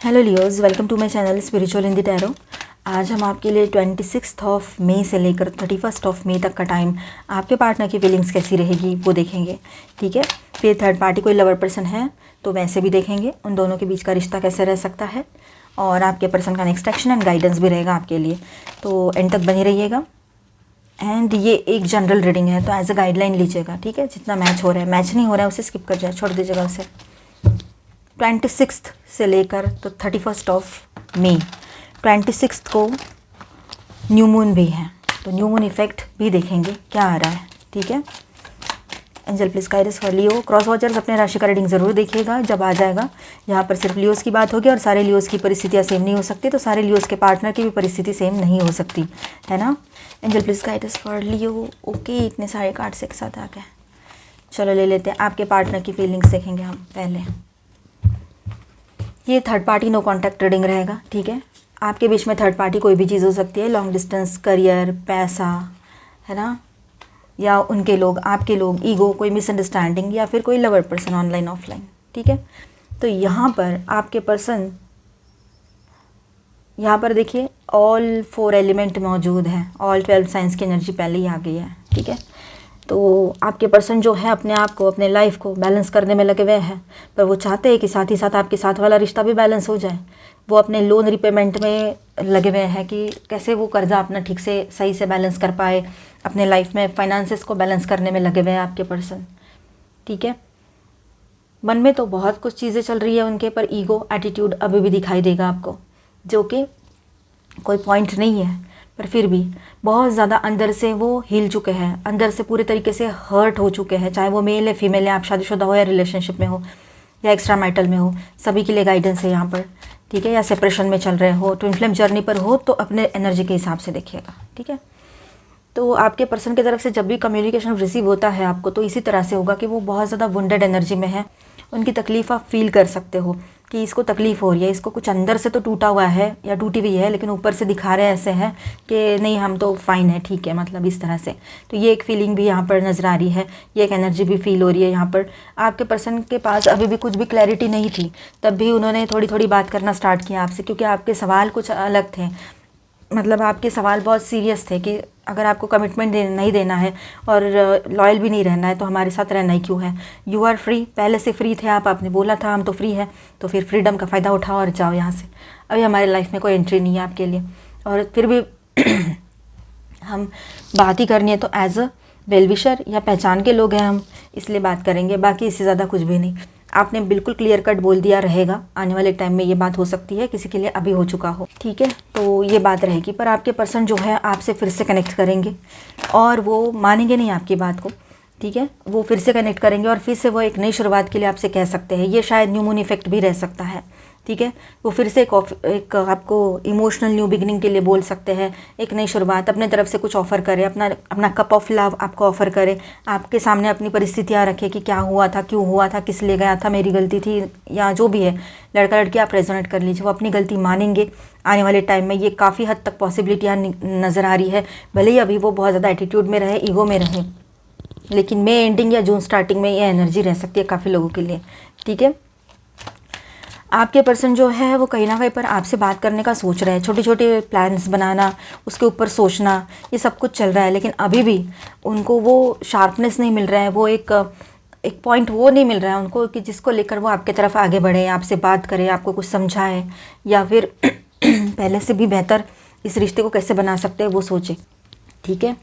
Hello Leos, welcome to my channel spiritual in the tarot. आज हम आपके लिए 26 ऑफ मई से लेकर 31 ऑफ मई तक का टाइम आपके पार्टनर की फीलिंग्स कैसी रहेगी वो देखेंगे। ठीक है, फिर थर्ड पार्टी कोई लवर पर्सन है तो वैसे भी देखेंगे, उन दोनों के बीच का रिश्ता कैसे रह सकता है, और आपके पर्सन का नेक्स्ट एक्शन एंड गाइडेंस भी रहेगा आपके लिए। तो एंड तक बने रहिएगा। एंड ये एक जनरल रीडिंग है तो एज अ गाइडलाइन लीजिएगा। ठीक है, जितना मैच हो रहा है, मैच नहीं हो रहा है उसे स्किप कर जाए, छोड़ दीजिएगा उसे। 26 से लेकर तो 31 ऑफ मई, 26 को न्यू मून भी है तो न्यू मून इफेक्ट भी देखेंगे क्या आ रहा है। ठीक है, angel please guide for Leo. Cross watchers अपने राशि का रीडिंग ज़रूर देखिएगा जब आ जाएगा। यहाँ पर सिर्फ लियोस की बात होगी और सारे लियोस की परिस्थितियाँ सेम नहीं हो सकती, तो सारे लियोस के पार्टनर की भी परिस्थिति सेम नहीं हो सकती है ना। Angel please guide for Leo. Okay, इतने सारे कार्ड्स एक साथ आ गए। चलो ले लेते हैं, आपके पार्टनर की फीलिंग्स देखेंगे हम पहले। ये third party no contact reading रहेगा। ठीक है, आपके बीच में थर्ड पार्टी कोई भी चीज़ हो सकती है, लॉन्ग डिस्टेंस, करियर, पैसा, है ना, या उनके लोग, आपके लोग, ईगो, कोई मिसअंडरस्टैंडिंग, या फिर कोई लवर पर्सन ऑनलाइन ऑफलाइन। ठीक है, तो यहाँ पर आपके पर्सन, यहाँ पर देखिए ऑल 4 एलिमेंट मौजूद हैं, ऑल 12 साइंस की एनर्जी पहले ही आ गई है। ठीक है, तो आपके पर्सन जो है अपने आप को, अपने लाइफ को बैलेंस करने में लगे हुए हैं, पर वो चाहते हैं कि साथ ही साथ आपके साथ वाला रिश्ता भी बैलेंस हो जाए। वो अपने लोन रिपेमेंट में लगे हुए हैं कि कैसे वो कर्जा अपना ठीक से सही से बैलेंस कर पाए, अपने लाइफ में फाइनेंसेस को बैलेंस करने में लगे हुए हैं आपके पर्सन। ठीक है, मन में तो बहुत कुछ चीज़ें चल रही है उनके, पर ईगो एटीट्यूड अभी भी दिखाई देगा आपको, जो कि कोई पॉइंट नहीं है, पर फिर भी बहुत ज़्यादा अंदर से वो हिल चुके हैं, अंदर से पूरे तरीके से हर्ट हो चुके हैं। चाहे वो मेल है, फीमेल है, आप शादीशुदा हो या रिलेशनशिप में हो या एक्स्ट्रा मैरिटल में हो, सभी के लिए गाइडेंस है यहाँ पर। ठीक है, या सेपरेशन में चल रहे हो, ट्विन फ्लेम जर्नी पर हो तो अपने एनर्जी के हिसाब से देखिएगा। ठीक है, तो आपके पर्सन की तरफ से जब भी कम्युनिकेशन रिसीव होता है आपको, तो इसी तरह से होगा कि वो बहुत ज़्यादा वुंडेड एनर्जी में है। उनकी तकलीफ़ आप फील कर सकते हो कि इसको तकलीफ़ हो रही है, इसको कुछ अंदर से तो टूटा हुआ है या टूटी हुई है, लेकिन ऊपर से दिखा रहे ऐसे हैं कि नहीं हम तो फाइन है, ठीक है, मतलब इस तरह से। तो ये एक फीलिंग भी यहाँ पर नज़र आ रही है, ये एक एनर्जी भी फील हो रही है यहाँ पर। आपके पर्सन के पास अभी भी कुछ भी क्लैरिटी नहीं थी, तब भी उन्होंने थोड़ी थोड़ी बात करना स्टार्ट किया आपसे, क्योंकि आपके सवाल कुछ अलग थे। मतलब आपके सवाल बहुत सीरियस थे कि अगर आपको कमिटमेंट नहीं देना है और लॉयल भी नहीं रहना है तो हमारे साथ रहना ही क्यों है। यू आर फ्री, पहले से फ्री थे आप, आपने बोला था हम तो फ्री हैं, तो फिर फ्रीडम का फ़ायदा उठाओ और जाओ यहाँ से। अभी हमारे लाइफ में कोई एंट्री नहीं है आपके लिए, और फिर भी हम बात ही करनी है तो एज अ वेल विशर या पहचान के लोग हैं हम, इसलिए बात करेंगे, बाकी इससे ज़्यादा कुछ भी नहीं। आपने बिल्कुल क्लियर कट बोल दिया रहेगा, आने वाले टाइम में ये बात हो सकती है, किसी के लिए अभी हो चुका हो। ठीक है, तो ये बात रहेगी, पर आपके पर्सन जो है आपसे फिर से कनेक्ट करेंगे और वो मानेंगे नहीं आपकी बात को। ठीक है, वो फिर से कनेक्ट करेंगे और फिर से वो एक नई शुरुआत के लिए आपसे कह सकते हैं। ये शायद न्यू मून इफेक्ट भी रह सकता है। ठीक है, वो फिर से एक आपको इमोशनल न्यू बिगनिंग के लिए बोल सकते हैं, एक नई शुरुआत, अपने तरफ से कुछ ऑफ़र करे, अपना कप ऑफ लव आपको ऑफ़र करे, आपके सामने अपनी परिस्थितियाँ रखे कि क्या हुआ था, क्यों हुआ था, किस लिए गया था, मेरी गलती थी या जो भी है। लड़का लड़की आप रेजोनेट कर लीजिए, वो अपनी गलती मानेंगे आने वाले टाइम में। ये काफ़ी हद तक पॉसिबिलिटियाँ नज़र आ रही है, भले ही अभी वो बहुत ज़्यादा एटीट्यूड में रहे, ईगो में रहे, लेकिन मई एंडिंग या जून स्टार्टिंग में ये एनर्जी रह सकती है काफ़ी लोगों के लिए। ठीक है, आपके पर्सन जो है वो कहीं ना कहीं पर आपसे बात करने का सोच रहे हैं, छोटे छोटे प्लान्स बनाना, उसके ऊपर सोचना, ये सब कुछ चल रहा है, लेकिन अभी भी उनको वो शार्पनेस नहीं मिल रहा है, वो एक पॉइंट वो नहीं मिल रहा है उनको कि जिसको लेकर वो आपके तरफ आगे बढ़े, आपसे बात करे, आपको कुछ समझाए, या फिर पहले से भी बेहतर इस रिश्ते को कैसे बना सकते हैं वो सोचे। ठीक है,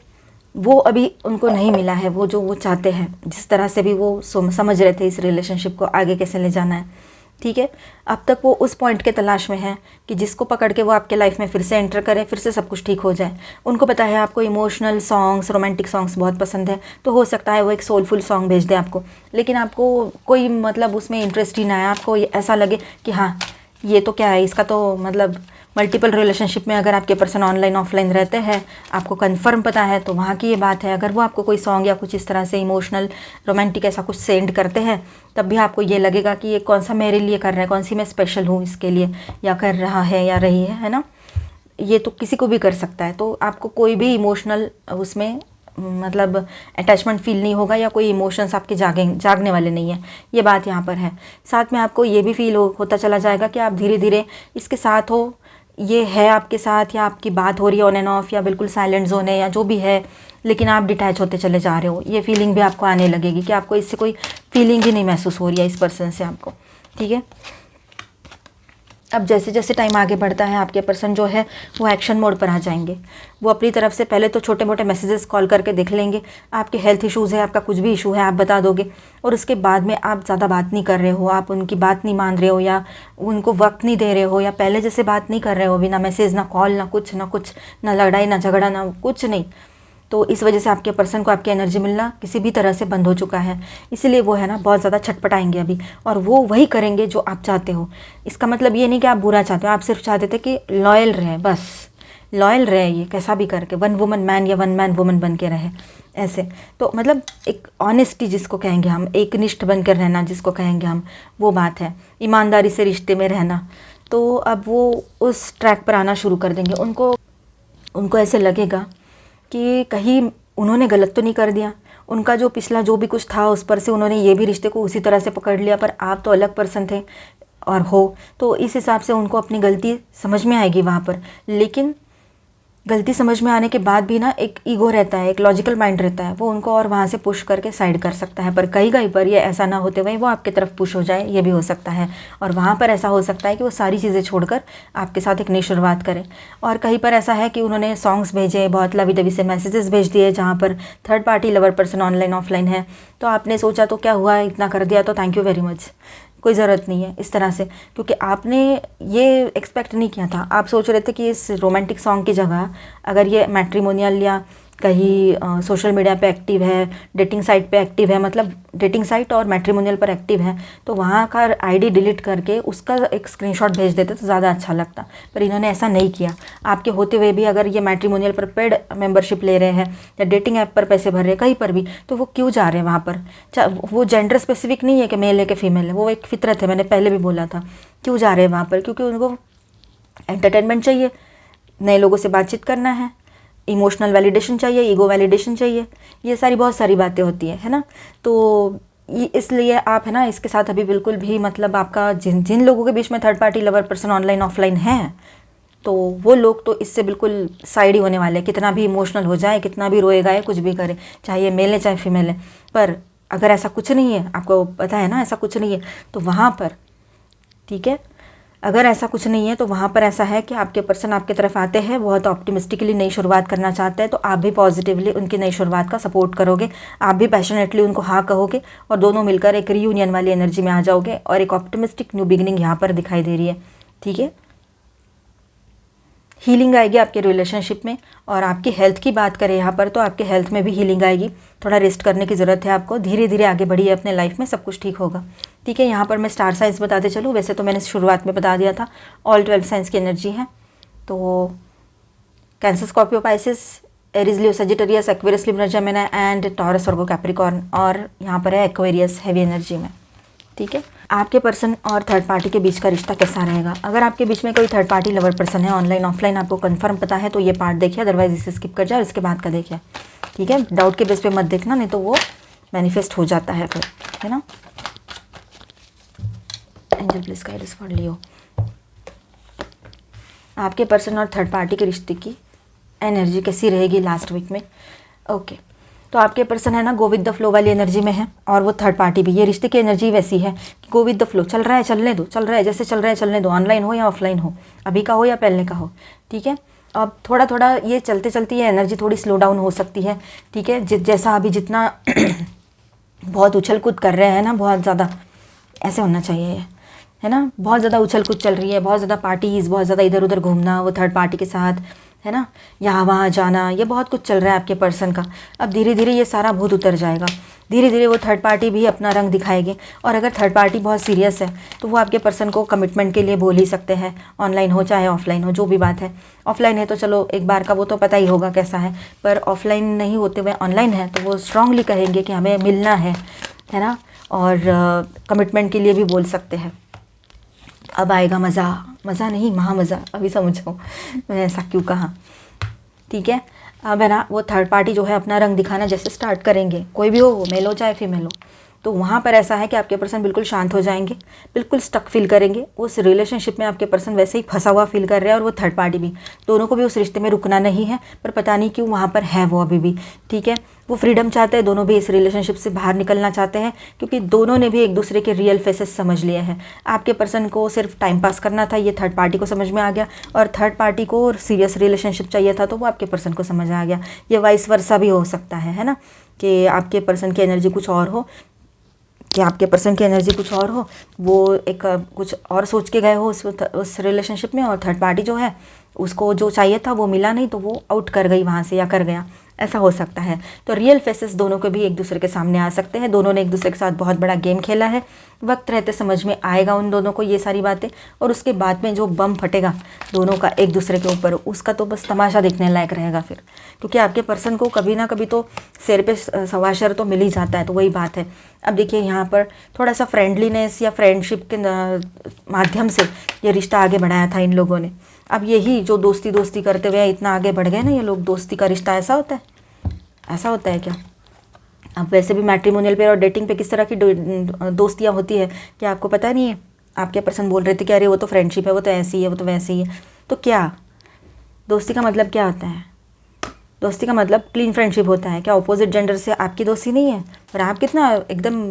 वो अभी उनको नहीं मिला है वो जो वो चाहते हैं, जिस तरह से भी वो समझ रहे थे इस रिलेशनशिप को आगे कैसे ले जाना है। ठीक है, अब तक वो उस पॉइंट के तलाश में है कि जिसको पकड़ के वो आपके लाइफ में फिर से एंटर करें, फिर से सब कुछ ठीक हो जाए। उनको पता है आपको इमोशनल सॉन्ग्स, रोमांटिक सॉन्ग्स बहुत पसंद है, तो हो सकता है वो एक सोलफुल सॉन्ग भेज दे आपको, लेकिन आपको कोई मतलब उसमें इंटरेस्ट ही ना है। आपको ऐसा लगे कि हाँ ये तो क्या है, इसका तो मतलब मल्टीपल रिलेशनशिप में अगर आपके पर्सन ऑनलाइन ऑफलाइन रहते हैं, आपको कंफर्म पता है तो वहाँ की ये बात है। अगर वो आपको कोई सॉन्ग या कुछ इस तरह से इमोशनल रोमांटिक ऐसा कुछ सेंड करते हैं, तब भी आपको ये लगेगा कि ये कौन सा मेरे लिए कर रहा है, कौन सी मैं स्पेशल हूँ इसके लिए, या कर रहा है या रही है ना। ये तो किसी को भी कर सकता है, तो आपको कोई भी इमोशनल उसमें मतलब अटैचमेंट फील नहीं होगा या कोई इमोशंस आपके जागने वाले नहीं है, ये बात यहाँ पर है। साथ में आपको ये भी फील होता चला जाएगा कि आप धीरे धीरे इसके साथ हो, ये है आपके साथ, या आपकी बात हो रही है ऑन एंड ऑफ, या बिल्कुल साइलेंट जोन है, या जो भी है, लेकिन आप डिटैच होते चले जा रहे हो। ये फीलिंग भी आपको आने लगेगी कि आपको इससे कोई फीलिंग ही नहीं महसूस हो रही है इस पर्सन से आपको, ठीक है। अब जैसे जैसे टाइम आगे बढ़ता है आपके पर्सन जो है वो एक्शन मोड पर आ जाएंगे। वो अपनी तरफ से पहले तो छोटे मोटे मैसेजेस कॉल करके देख लेंगे, आपके हेल्थ इश्यूज़ है, आपका कुछ भी इशू है आप बता दोगे, और उसके बाद में आप ज़्यादा बात नहीं कर रहे हो, आप उनकी बात नहीं मान रहे हो, या उनको वक्त नहीं दे रहे हो, या पहले जैसे बात नहीं कर रहे हो, बिना मैसेज, ना कॉल, ना कुछ, ना लड़ाई, ना झगड़ा, ना कुछ नहीं। तो इस वजह से आपके पर्सन को आपकी एनर्जी मिलना किसी भी तरह से बंद हो चुका है। इसीलिए वो है ना बहुत ज़्यादा छटपटाएंगे अभी, और वो वही करेंगे जो आप चाहते हो। इसका मतलब ये नहीं कि आप बुरा चाहते हो, आप सिर्फ चाहते थे कि लॉयल रहे, बस लॉयल रहे, ये कैसा भी करके वन वुमन मैन या वन मैन वुमन बन के रहे ऐसे। तो मतलब एक ऑनेस्टी जिसको कहेंगे हम, एक निष्ठ बन कर रहना जिसको कहेंगे हम, वो बात है, ईमानदारी से रिश्ते में रहना। तो अब वो उस ट्रैक पर आना शुरू कर देंगे। उनको ऐसे लगेगा कि कहीं उन्होंने गलत तो नहीं कर दिया, उनका जो पिछला जो भी कुछ था उस पर से उन्होंने ये भी रिश्ते को उसी तरह से पकड़ लिया, पर आप तो अलग पर्सन थे और हो, तो इस हिसाब से उनको अपनी गलती समझ में आएगी वहाँ पर। लेकिन गलती समझ में आने के बाद भी ना एक ईगो रहता है, एक लॉजिकल माइंड रहता है, वो उनको और वहाँ से पुश करके साइड कर सकता है। पर कहीं पर ये ऐसा ना होते हुए वो आपकी तरफ पुश हो जाए, ये भी हो सकता है। और वहाँ पर ऐसा हो सकता है कि वो सारी चीज़ें छोड़कर आपके साथ एक नई शुरुआत करें। और कहीं पर ऐसा है कि उन्होंने सॉन्ग्स भेजे, बहुत लवी दवी से मैसेजेस भेज दिए जहाँ पर third party lover person online offline है, तो आपने सोचा तो क्या हुआ, इतना कर दिया तो थैंक यू वेरी मच, कोई ज़रूरत नहीं है इस तरह से, क्योंकि आपने ये एक्सपेक्ट नहीं किया था। आप सोच रहे थे कि इस रोमांटिक सॉन्ग की जगह अगर ये मैट्रिमोनियल या कहीं सोशल मीडिया पे एक्टिव है, डेटिंग साइट पे एक्टिव है, मतलब डेटिंग साइट और मैट्रिमोनियल पर एक्टिव है, तो वहाँ का आईडी डिलीट करके उसका एक स्क्रीनशॉट भेज देते तो ज़्यादा अच्छा लगता। पर इन्होंने ऐसा नहीं किया। आपके होते हुए भी अगर ये मैट्रिमोनियल पर पेड मेंबरशिप ले रहे हैं या डेटिंग ऐप पर पैसे भर रहे हैं कहीं पर भी, तो वो क्यों जा रहे हैं वहाँ पर। वो जेंडर स्पेसिफिक नहीं है कि मेल है कि फीमेल है, वो एक फितरत है, मैंने पहले भी बोला था। क्यों जा रहे हैं वहाँ पर? क्योंकि उनको एंटरटेनमेंट चाहिए, नए लोगों से बातचीत करना है, इमोशनल वैलिडेशन चाहिए, ईगो वैलिडेशन चाहिए, ये सारी बहुत सारी बातें होती है ना। तो इसलिए आप है ना इसके साथ अभी बिल्कुल भी मतलब आपका जिन लोगों के बीच में third party lover person online offline है, तो वो लोग तो इससे बिल्कुल साइड ही होने वाले हैं। कितना भी इमोशनल हो जाए, कितना भी रोएगा या कुछ भी करे, चाहे ये मेल है चाहे फीमेल है, पर अगर ऐसा कुछ नहीं है, आपको पता है ना ऐसा कुछ नहीं है, तो वहाँ पर ठीक है, अगर ऐसा कुछ नहीं है तो वहाँ पर ऐसा है कि आपके पर्सन आपके तरफ आते हैं, बहुत ऑप्टिमिस्टिकली नई शुरुआत करना चाहते हैं, तो आप भी पॉजिटिवली उनकी नई शुरुआत का सपोर्ट करोगे, आप भी पैशनेटली उनको हाँ कहोगे, और दोनों मिलकर एक रीयूनियन वाली एनर्जी में आ जाओगे, और एक ऑप्टिमिस्टिक न्यू बिगिनिंग यहाँ पर दिखाई दे रही है। ठीक है, हीलिंग आएगी आपके रिलेशनशिप में। और आपकी हेल्थ की बात करें यहाँ पर, तो आपके हेल्थ में भी हीलिंग आएगी। थोड़ा रेस्ट करने की ज़रूरत है आपको, धीरे धीरे आगे बढ़िए अपने लाइफ में, सब कुछ ठीक होगा। ठीक है, यहाँ पर मैं स्टार साइंस बताते चलूँ, वैसे तो मैंने शुरुआत में बता दिया था, ऑल 12 साइंस की एनर्जी है। तो cancer, Scorpio, Pisces, Aries, Leo, Sagittarius, Aquarius, Libra, Gemini and taurus, Virgo, Capricorn, और यहाँ पर है एक्वेरियस हैवी एनर्जी में। ठीक है, आपके पर्सन और थर्ड पार्टी के बीच का रिश्ता कैसा रहेगा? अगर आपके बीच में कोई थर्ड पार्टी लवर पर्सन है ऑनलाइन ऑफलाइन, आपको कंफर्म पता है तो ये पार्ट देखिए, अदरवाइज इसे स्किप कर जाए, इसके बाद का देखिए। ठीक है, डाउट के बेस पे मत देखना, नहीं तो वो मैनिफेस्ट हो जाता है फिर, है ना। एंजल प्लीज गाइड फॉर लियो। आपके पर्सन और थर्ड पार्टी के रिश्ते की एनर्जी कैसी रहेगी लास्ट वीक में? ओके, तो आपके पर्सन है ना गो विद द फ्लो वाली एनर्जी में है, और वो थर्ड पार्टी भी। ये रिश्ते की एनर्जी वैसी है कि गो विद द फ्लो, चल रहा है चलने दो, चल रहा है जैसे चल रहा है चलने दो, ऑनलाइन हो या ऑफलाइन हो, अभी का हो या पहले का हो। ठीक है, अब थोड़ा थोड़ा ये चलते चलती है एनर्जी थोड़ी स्लो डाउन हो सकती है। ठीक है, जैसा अभी जितना बहुत उछल कूद कर रहे हैं ना, बहुत ज़्यादा ऐसे होना चाहिए, है ना, बहुत ज़्यादा उछल कूद चल रही है, बहुत ज़्यादा पार्टीज़, बहुत ज़्यादा इधर उधर घूमना वो थर्ड पार्टी के साथ, है ना, यहाँ वहाँ जाना, ये बहुत कुछ चल रहा है आपके पर्सन का। अब धीरे धीरे ये सारा भूत उतर जाएगा, धीरे धीरे वो थर्ड पार्टी भी अपना रंग दिखाएगी। और अगर थर्ड पार्टी बहुत सीरियस है तो वो आपके पर्सन को कमिटमेंट के लिए बोल ही सकते हैं, ऑनलाइन हो चाहे ऑफलाइन हो, जो भी बात है। ऑफलाइन है तो चलो एक बार का वो तो पता ही होगा कैसा है, पर ऑफलाइन नहीं होते हुए ऑनलाइन है तो वो स्ट्रांगली कहेंगे कि हमें मिलना है ना, और कमिटमेंट के लिए भी बोल सकते हैं। अब आएगा मज़ा, मज़ा नहीं महा मज़ा, अभी समझो मैं ऐसा क्यों कहा। ठीक है, अब है ना वो थर्ड पार्टी जो है अपना रंग दिखाना जैसे स्टार्ट करेंगे, कोई भी हो, वो मेल हो चाहे फीमेल हो, तो वहाँ पर ऐसा है कि आपके पर्सन बिल्कुल शांत हो जाएंगे, बिल्कुल स्टक फील करेंगे। उस रिलेशनशिप में आपके पर्सन वैसे ही फंसा हुआ फील कर रहे हैं और वो थर्ड पार्टी भी, दोनों को भी उस रिश्ते में रुकना नहीं है, पर पता नहीं क्यों वहाँ पर है वो अभी भी। ठीक है, वो फ्रीडम चाहते हैं, दोनों भी इस रिलेशनशिप से बाहर निकलना चाहते हैं, क्योंकि दोनों ने भी एक दूसरे के रियल फेसेस समझ लिए हैं। आपके पर्सन को सिर्फ टाइम पास करना था, ये थर्ड पार्टी को समझ में आ गया, और थर्ड पार्टी को सीरियस रिलेशनशिप चाहिए था, तो वो आपके पर्सन को समझ आ गया। ये वाइस वर्सा भी हो सकता है ना, कि आपके पर्सन की एनर्जी कुछ और हो, वो एक कुछ और सोच के गए हो उस रिलेशनशिप में, और थर्ड पार्टी जो है उसको जो चाहिए था वो मिला नहीं, तो वो आउट कर गई वहाँ से या कर गया, ऐसा हो सकता है। तो रियल फेसेस दोनों के भी एक दूसरे के सामने आ सकते हैं। दोनों ने एक दूसरे के साथ बहुत बड़ा गेम खेला है, वक्त रहते समझ में आएगा उन दोनों को ये सारी बातें, और उसके बाद में जो बम फटेगा दोनों का एक दूसरे के ऊपर, उसका तो बस तमाशा देखने लायक रहेगा फिर, क्योंकि आपके पर्सन को कभी ना कभी तो सिर पे सवा सर तो मिल ही जाता है। तो वही बात है। अब देखिए यहाँ पर थोड़ा सा फ्रेंडलीनेस या फ्रेंडशिप के माध्यम से ये रिश्ता आगे बढ़ाया था इन लोगों ने। अब यही जो दोस्ती दोस्ती करते हुए इतना आगे बढ़ गए ना ये लोग, दोस्ती का रिश्ता ऐसा होता है, ऐसा होता है क्या? अब वैसे भी मैट्रिमोनियल पे और डेटिंग पे किस तरह की दोस्तियाँ होती है क्या आपको पता नहीं है? आपके पर्सन बोल रहे थे कि अरे वो तो फ्रेंडशिप है, वो तो ऐसी है, वो तो वैसी है। तो क्या दोस्ती का मतलब क्या होता है? दोस्ती का मतलब क्लीन फ्रेंडशिप होता है क्या? अपोजिट जेंडर से आपकी दोस्ती नहीं है, पर आप कितना एकदम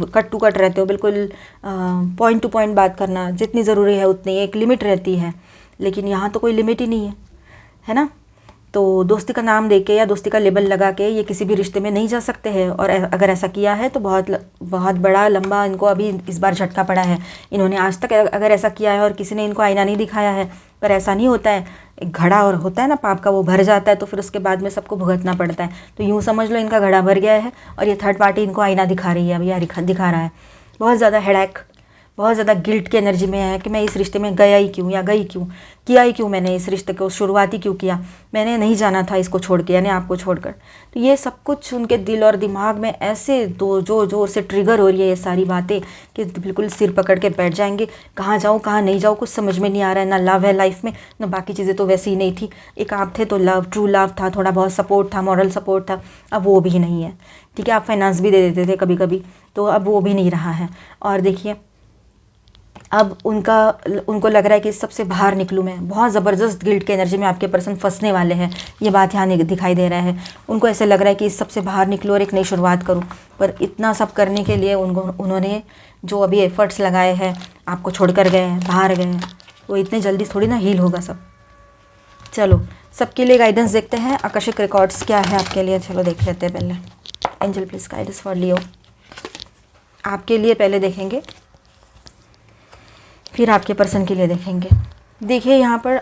कट टू कट रहते हो, बिल्कुल पॉइंट टू पॉइंट बात करना, जितनी ज़रूरी है उतनी, एक लिमिट रहती है। लेकिन यहाँ तो कोई लिमिट ही नहीं है ना। तो दोस्ती का नाम देके या दोस्ती का लेबल लगा के ये किसी भी रिश्ते में नहीं जा सकते हैं, और अगर ऐसा किया है तो बहुत बड़ा लंबा इनको अभी इस बार झटका पड़ा है। इन्होंने आज तक अगर ऐसा किया है और किसी ने इनको आईना नहीं दिखाया है, पर ऐसा नहीं होता है, एक घड़ा और होता है ना पाप का, वो भर जाता है तो फिर उसके बाद में सबको भुगतना पड़ता है। तो यूँ समझ लो इनका घड़ा भर गया है और ये थर्ड पार्टी इनको आईना दिखा रही है, अभी दिखा रहा है। बहुत ज़्यादा हेडेक, बहुत ज़्यादा गिल्ट की एनर्जी में है कि मैं इस रिश्ते में गया ही क्यों, या गई क्यों, किया ही क्यों, मैंने इस रिश्ते को शुरुआत ही क्यों किया, मैंने नहीं जाना था इसको छोड़ के, यानी आपको छोड़कर। तो ये सब कुछ उनके दिल और दिमाग में ऐसे दो जोर से ट्रिगर हो रही है ये सारी बातें कि बिल्कुल सिर पकड़ के बैठ जाएंगे। कहाँ जाऊँ कहाँ नहीं जाऊँ कुछ समझ में नहीं आ रहा है। ना लव है लाइफ में, ना बाकी चीज़ें तो वैसे ही नहीं थी। एक आप थे तो लव, ट्रू लव था, थोड़ा बहुत सपोर्ट था, मॉरल सपोर्ट था, अब वो भी नहीं है। ठीक है, आप फाइनेंस भी दे देते थे कभी कभी, तो अब वो भी नहीं रहा है। और देखिए अब उनको लग रहा है कि सबसे बाहर निकलूँ मैं, बहुत ज़बरदस्त गिल्ट के एनर्जी में आपके पर्सन फंसने वाले हैं। ये बात यहाँ दिखाई दे रहा है। उनको ऐसे लग रहा है कि इस सबसे बाहर निकलूँ और एक नई शुरुआत करूँ, पर इतना सब करने के लिए उन्होंने जो अभी एफर्ट्स लगाए हैं, आपको छोड़कर गए हैं, बाहर गए हैं, वो इतने जल्दी थोड़ी ना हील होगा सब। चलो सबके लिए गाइडेंस देखते हैं, आकर्षक रिकॉर्ड्स क्या है आपके लिए, चलो देख लेते हैं पहले। एंजल प्लीज गाइडेंस फॉर लियो, आपके लिए पहले देखेंगे, फिर आपके पर्सन के लिए देखेंगे। देखिए यहाँ पर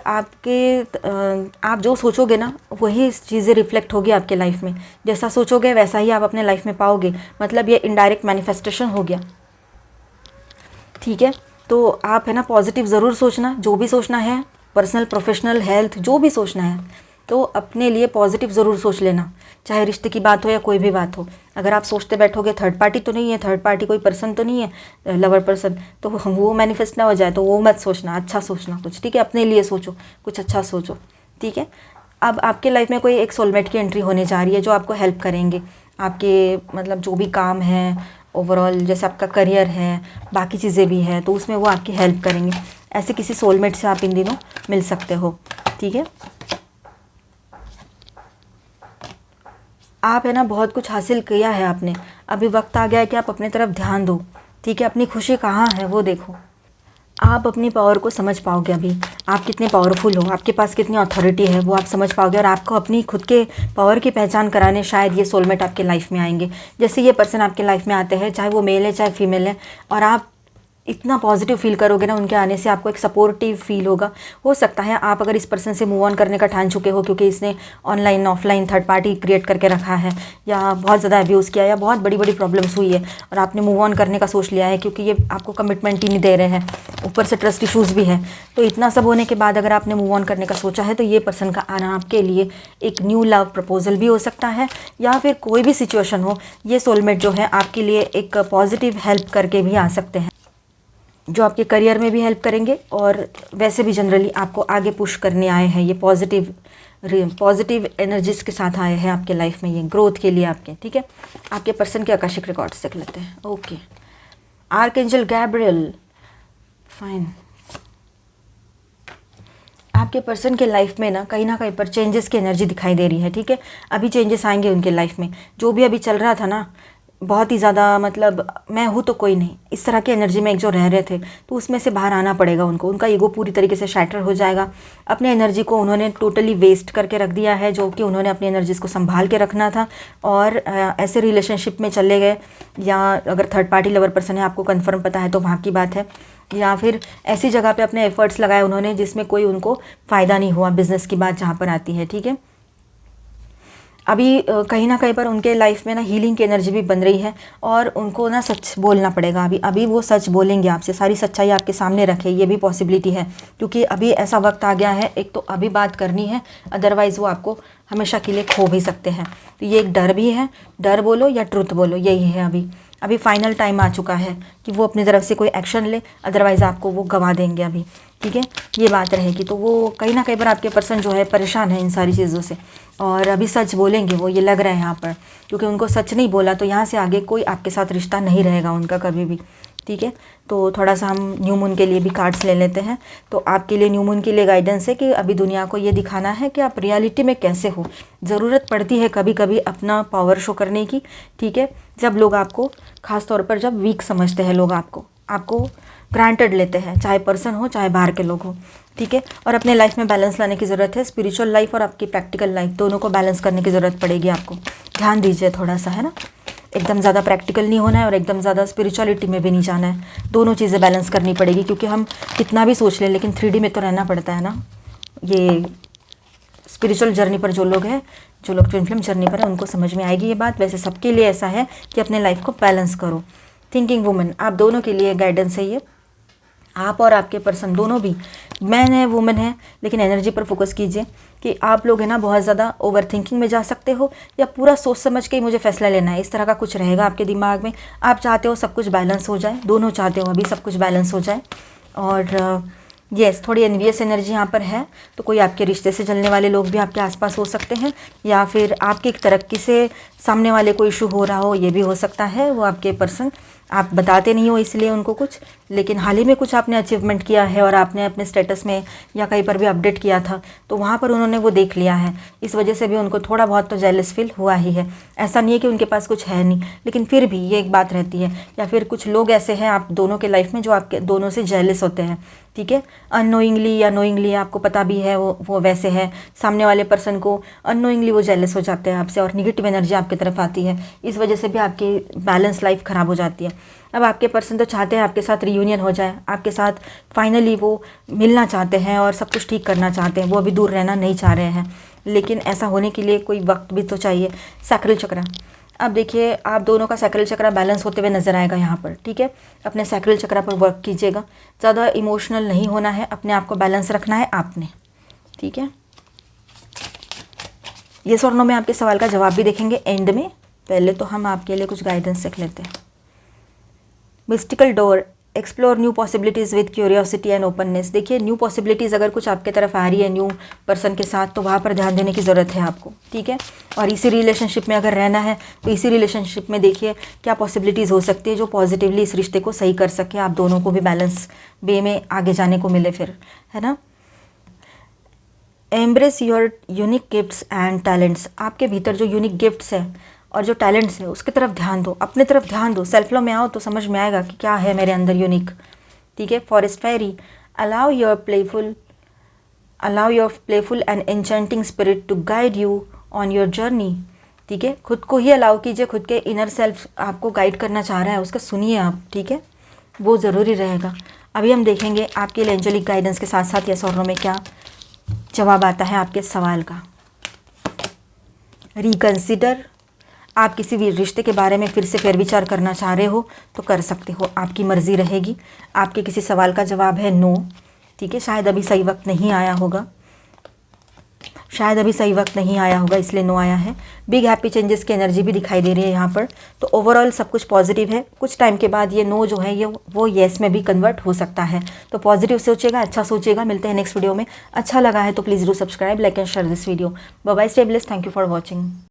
आप जो सोचोगे ना वही चीज़ें रिफ्लेक्ट होगी आपके लाइफ में। जैसा सोचोगे वैसा ही आप अपने लाइफ में पाओगे, मतलब ये इनडायरेक्ट मैनिफेस्टेशन हो गया। ठीक है, तो आप है ना पॉजिटिव ज़रूर सोचना, जो भी सोचना है, पर्सनल प्रोफेशनल हेल्थ जो भी सोचना है, तो अपने लिए पॉजिटिव ज़रूर सोच लेना, चाहे रिश्ते की बात हो या कोई भी बात हो। अगर आप सोचते बैठोगे थर्ड पार्टी तो नहीं है, थर्ड पार्टी कोई पर्सन तो नहीं है, लवर पर्सन, तो वो मैनिफेस्ट ना हो जाए, तो वो मत सोचना, अच्छा सोचना कुछ। ठीक है, अपने लिए सोचो, कुछ अच्छा सोचो। ठीक है, अब आपके लाइफ में कोई एक सोलमेट की एंट्री होने जा रही है जो आपको हेल्प करेंगे, आपके मतलब जो भी काम है ओवरऑल, जैसे आपका करियर है, बाकी चीज़ें भी है, तो उसमें वो आपकी हेल्प करेंगे। ऐसे किसी सोलमेट से आप इन दिनों मिल सकते हो। ठीक है, आप है ना बहुत कुछ हासिल किया है आपने, अभी वक्त आ गया है कि आप अपने तरफ ध्यान दो। ठीक है, अपनी खुशी कहाँ है वो देखो, आप अपनी पावर को समझ पाओगे। अभी आप कितने पावरफुल हो, आपके पास कितनी अथॉरिटी है वो आप समझ पाओगे, और आपको अपनी खुद के पावर की पहचान कराने शायद ये सोलमेट आपके लाइफ में आएंगे। जैसे ये पर्सन आपके लाइफ में आते हैं, चाहे वो मेल है चाहे फीमेल है, और आप इतना पॉजिटिव फील करोगे ना उनके आने से, आपको एक सपोर्टिव फील होगा। हो सकता है आप अगर इस पर्सन से मूव ऑन करने का ठान चुके हो क्योंकि इसने online offline third party create करके रखा है, या बहुत ज़्यादा अब्यूज़ किया, या बहुत बड़ी बड़ी प्रॉब्लम्स हुई है और आपने मूव ऑन करने का सोच लिया है क्योंकि ये आपको कमिटमेंट ही नहीं दे रहे हैं, ऊपर से ट्रस्ट इशूज़ भी है। तो इतना सब होने के बाद अगर आपने मूव ऑन करने का सोचा है, तो ये पर्सन का आना आपके लिए एक न्यू लव प्रपोजल भी हो सकता है, या फिर कोई भी सिचुएशन हो, ये सोलमेट जो है आपके लिए एक पॉजिटिव हेल्प करके भी आ सकते हैं, जो आपके करियर में भी हेल्प करेंगे और वैसे भी जनरली आपको आगे पुश करने आए हैं। ये पॉजिटिव पॉजिटिव एनर्जीज के साथ आए हैं आपके लाइफ में, ये ग्रोथ के लिए आपके, ठीक है। आपके पर्सन के आकाशिक रिकॉर्ड्स देख लेते हैं। Okay, archangel Gabriel, fine. आपके पर्सन के लाइफ में ना कहीं पर चेंजेस की एनर्जी दिखाई दे रही है, ठीक है। अभी चेंजेस आएंगे उनके लाइफ में। जो भी अभी चल रहा था ना, बहुत ही ज़्यादा मतलब मैं हूँ तो कोई नहीं, इस तरह की एनर्जी में एक जो रह रहे थे, तो उसमें से बाहर आना पड़ेगा उनको। उनका ईगो पूरी तरीके से शैटर हो जाएगा। अपने एनर्जी को उन्होंने टोटली वेस्ट करके रख दिया है, जो कि उन्होंने अपनी एनर्जीज को संभाल के रखना था, और ऐसे रिलेशनशिप में चले गए, या अगर थर्ड पार्टी लवर पर्सन है, आपको कन्फर्म पता है तो वहाँ की बात है, या फिर ऐसी जगह पे अपने एफर्ट्स लगाए उन्होंने जिसमें कोई उनको फ़ायदा नहीं हुआ। बिज़नेस की बात जहाँ पर आती है, ठीक है। अभी कहीं ना कहीं पर उनके लाइफ में ना हीलिंग की एनर्जी भी बन रही है, और उनको ना सच बोलना पड़ेगा। अभी वो सच बोलेंगे आपसे, सारी सच्चाई आपके सामने रखे, ये भी पॉसिबिलिटी है, क्योंकि अभी ऐसा वक्त आ गया है। एक तो अभी बात करनी है, अदरवाइज़ वो आपको हमेशा के लिए खो भी सकते हैं। तो ये एक डर भी है, डर बोलो या ट्रुथ बोलो, यही है। अभी फाइनल टाइम आ चुका है कि वो अपनी तरफ से कोई एक्शन ले, अदरवाइज़ आपको वो गंवा देंगे अभी, ठीक है। ये बात रहेगी। तो वो कहीं ना कहीं पर आपके पर्सन जो है परेशान है इन सारी चीज़ों से, और अभी सच बोलेंगे वो, ये लग रहा है यहाँ पर, क्योंकि उनको सच नहीं बोला तो यहाँ से आगे कोई आपके साथ रिश्ता नहीं रहेगा उनका कभी भी, ठीक है। तो थोड़ा सा हम न्यू मून के लिए भी कार्ड्स ले लेते हैं। तो आपके लिए न्यू मून के लिए गाइडेंस है कि अभी दुनिया को ये दिखाना है कि आप रियलिटी में कैसे हो। ज़रूरत पड़ती है कभी कभी अपना पावर शो करने की, ठीक है। जब लोग आपको, ख़ास तौर पर जब वीक समझते हैं लोग आपको ग्रांटेड लेते हैं, चाहे पर्सन हो चाहे बाहर के लोग हो, ठीक है। और अपने लाइफ में बैलेंस लाने की ज़रूरत है। स्पिरिचुअल लाइफ और आपकी प्रैक्टिकल लाइफ दोनों को बैलेंस करने की ज़रूरत पड़ेगी आपको। ध्यान दीजिए थोड़ा सा, है ना। एकदम ज़्यादा प्रैक्टिकल नहीं होना है और एकदम ज़्यादा स्पिरिचुअलिटी में भी नहीं जाना है। दोनों चीज़ें बैलेंस करनी पड़ेगी, क्योंकि हम कितना भी सोच लें लेकिन 3D में तो रहना पड़ता है ना। ये स्पिरिचुअल जर्नी पर जो लोग हैं, जो लोग ट्विन फ्लेम जर्नी पर है, उनको समझ में आएगी ये बात। वैसे सबके लिए ऐसा है कि अपने लाइफ को बैलेंस करो। थिंकिंग वुमन, आप दोनों के लिए गाइडेंस है ये। आप और आपके पर्सन दोनों भी, मैन है वुमेन है, लेकिन एनर्जी पर फोकस कीजिए कि आप लोग है ना बहुत ज़्यादा ओवर थिंकिंग में जा सकते हो, या पूरा सोच समझ के ही मुझे फैसला लेना है, इस तरह का कुछ रहेगा आपके दिमाग में। आप चाहते हो सब कुछ बैलेंस हो जाए, दोनों चाहते हो अभी सब कुछ बैलेंस हो जाए। और यस, थोड़ी एनवियस एनर्जी यहाँ पर है, तो कोई आपके रिश्ते से चलने वाले लोग भी आपके आसपास हो सकते हैं, या फिर आपकी एक तरक्की से सामने वाले को इशू हो रहा हो, ये भी हो सकता है। वो आपके पर्सन, आप बताते नहीं हो इसलिए उनको कुछ, लेकिन हाल ही में कुछ आपने अचीवमेंट किया है और आपने अपने स्टेटस में या कहीं पर भी अपडेट किया था, तो वहाँ पर उन्होंने वो देख लिया है। इस वजह से भी उनको थोड़ा बहुत तो जेलस फील हुआ ही है। ऐसा नहीं है कि उनके पास कुछ है नहीं, लेकिन फिर भी ये एक बात रहती है। या फिर कुछ लोग ऐसे हैं आप दोनों के लाइफ में जो आपके दोनों से जेलस होते हैं, ठीक है। अननोइंगली या नोइंगली, आपको पता भी है वो वैसे है। सामने वाले पर्सन को अननोइंगली वो जेलस हो जाते हैं आपसे, और निगेटिव एनर्जी आपकी तरफ आती है। इस वजह से भी आपकी बैलेंस लाइफ ख़राब हो जाती है। अब आपके पर्सन तो चाहते हैं आपके साथ रियूनियन हो जाए, आपके साथ फाइनली वो मिलना चाहते हैं और सब कुछ ठीक करना चाहते हैं। वो अभी दूर रहना नहीं चाह रहे हैं, लेकिन ऐसा होने के लिए कोई वक्त भी तो चाहिए। सैक्रल चक्र, अब देखिए आप दोनों का सैक्रल चक्र बैलेंस होते हुए नजर आएगा यहाँ पर, ठीक है। अपने सैक्रल चक्र पर वर्क कीजिएगा, ज़्यादा इमोशनल नहीं होना है, अपने आप को बैलेंस रखना है आपने, ठीक है। ये और नो में आपके सवाल का जवाब भी देखेंगे एंड में। पहले तो हम आपके लिए कुछ गाइडेंस देख लेते हैं। Mystical door, explore new possibilities with curiosity and openness. देखिए न्यू पॉसिबिलिटीज़ अगर कुछ आपके तरफ आ रही है न्यू पर्सन के साथ, तो वहाँ पर ध्यान देने की ज़रूरत है आपको, ठीक है। और इसी रिलेशनशिप में अगर रहना है तो इसी रिलेशनशिप में देखिए क्या पॉसिबिलिटीज़ हो सकती है जो पॉजिटिवली इस रिश्ते को सही कर सके, आप दोनों को भी बैलेंस वे में आगे जाने को मिले फिर, है ना। Embrace your unique gifts and talents, आपके भीतर जो यूनिक गिफ्ट्स है और जो टैलेंट्स है उसकी तरफ ध्यान दो, अपने तरफ ध्यान दो। सेल्फ लव में आओ तो समझ में आएगा कि क्या है मेरे अंदर यूनिक, ठीक है। Forest fairy, allow your playful and enchanting spirit to guide you on your journey, ठीक है। खुद को ही अलाउ कीजिए, खुद के इनर सेल्फ आपको गाइड करना चाह रहा है, उसका सुनिए आप, ठीक है। वो ज़रूरी रहेगा। अभी हम देखेंगे आपके लिए एंजेलिक गाइडेंस के साथ साथ यस और नो में क्या जवाब आता है आपके सवाल का। रिकंसिडर, आप किसी भी रिश्ते के बारे में फिर से फेर विचार करना चाह रहे हो तो कर सकते हो, आपकी मर्ज़ी रहेगी। आपके किसी सवाल का जवाब है नो, ठीक है, शायद अभी सही वक्त नहीं आया होगा। शायद अभी सही वक्त नहीं आया होगा इसलिए नो आया है। बिग हैप्पी चेंजेस की एनर्जी भी दिखाई दे रही है यहाँ पर। तो ओवरऑल सब कुछ पॉजिटिव है। कुछ टाइम के बाद ये नो जो है ये वो येस में भी कन्वर्ट हो सकता है। तो पॉजिटिव सोचिएगा, अच्छा सोचिएगा। मिलते हैं नेक्स्ट वीडियो में। अच्छा लगा है तो please do subscribe, like and share this video. Bye bye, stay blessed, thank you for watching.